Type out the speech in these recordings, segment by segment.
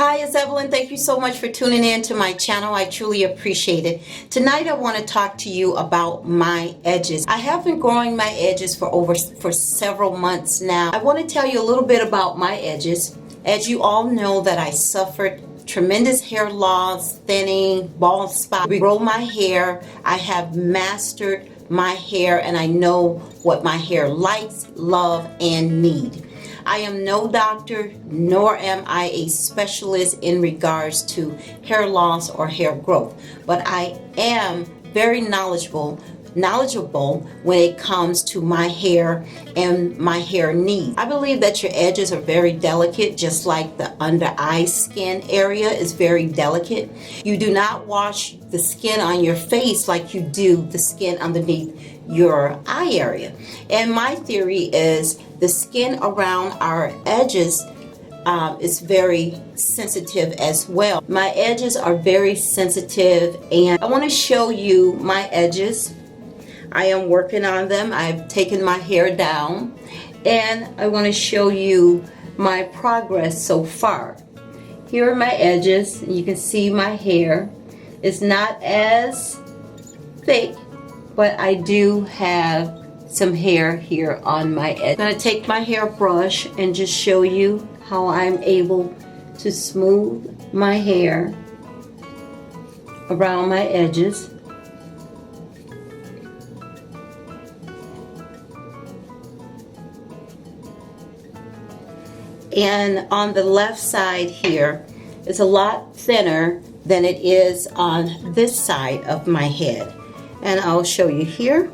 Hi, it's Evelyn. Thank you so much for tuning in to my channel. I truly appreciate it. Tonight I want to talk to you about my edges. I have been growing my edges for several months now. I want to tell you a little bit about my edges. As you all know that I suffered tremendous hair loss, thinning, bald spots, regrow my hair. I have mastered my hair and I know what my hair likes, love, and need. I am no doctor, nor am I a specialist in regards to hair loss or hair growth, but I am very knowledgeable when it comes to my hair and my hair needs. I believe that your edges are very delicate, just like the under eye skin area is very delicate. You do not wash the skin on your face like you do the skin underneath your eye area. And my theory is the skin around our edges is very sensitive as well. My edges are very sensitive, and I want to show you my edges. I am working on them. I've taken my hair down, and I want to show you my progress so far. Here are my edges. You can see my hair. It's not as thick, but I do have some hair here on my edge. I'm going to take my hairbrush and just show you how I'm able to smooth my hair around my edges. And on the left side here, it's a lot thinner than it is on this side of my head. And I'll show you here.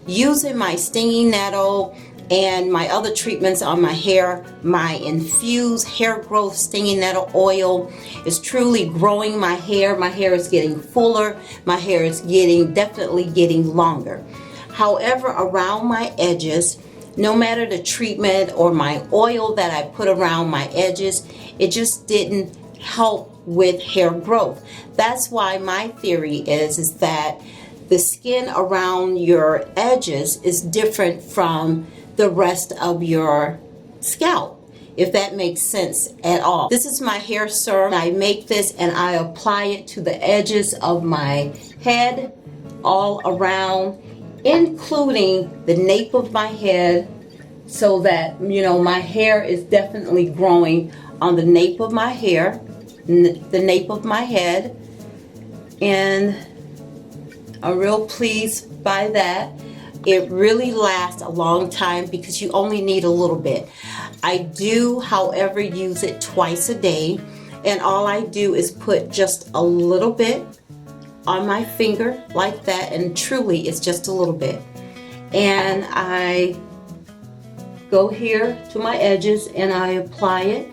Using my stinging nettle and my other treatments on my hair, my infused hair growth stinging nettle oil is truly growing my hair. My hair is getting fuller. My hair is definitely getting longer. However, around my edges, no matter the treatment or my oil that I put around my edges, it just didn't help with hair growth. That's why my theory is that the skin around your edges is different from the rest of your scalp, if that makes sense at all. This is my hair serum. I make this and I apply it to the edges of my head, all around, including the nape of my head, so that my hair is definitely growing on the nape of my hair, the nape of my head, and I'm real pleased by that. It really lasts a long time because you only need a little bit. I do, however, use it twice a day, and all I do is put just a little bit on my finger like that, and truly it's just a little bit. And I go here to my edges and I apply it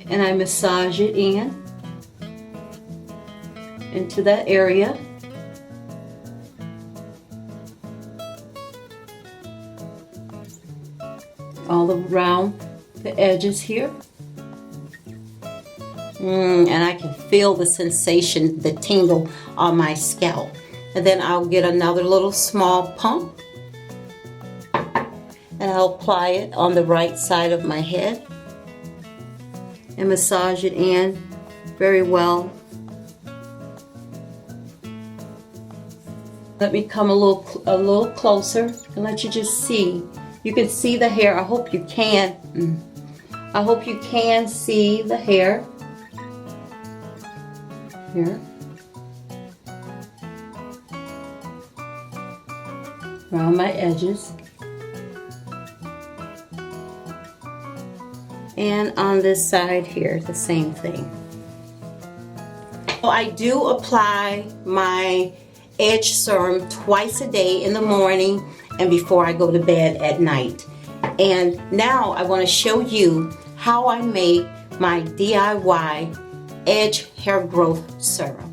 and I massage it into that area. All around the edges here. And I can feel the sensation, the tingle on my scalp. And then I'll get another little small pump and I'll apply it on the right side of my head and massage it in very well. Let me come a little closer and let you just see. You can see the hair. I hope you can. I hope you can see the hair. Here. Around my edges. And on this side here, the same thing. So I do apply my edge serum twice a day, in the morning and before I go to bed at night. And now I want to show you how I make my DIY edge hair growth serum.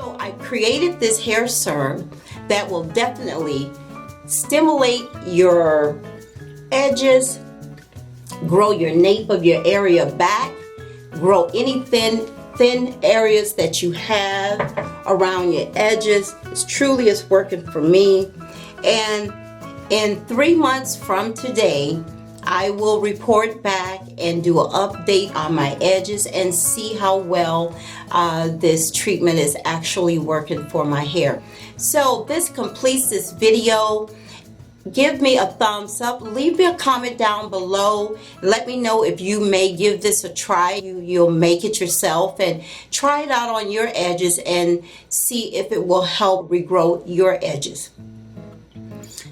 So I created this hair serum that will definitely stimulate your edges, grow your nape of your area back, grow any thin areas that you have around your edges. It truly is working for me. And in 3 months from today, I will report back and do an update on my edges and see how well this treatment is actually working for my hair. So this completes this video. Give me a thumbs up, leave me a comment down below, let me know if you may give this a try. You'll make it yourself and try it out on your edges and see if it will help regrow your edges.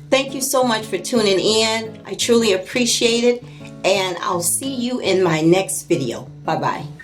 Thank you so much for tuning in. I truly appreciate it, and I'll see you in my next video. Bye-bye.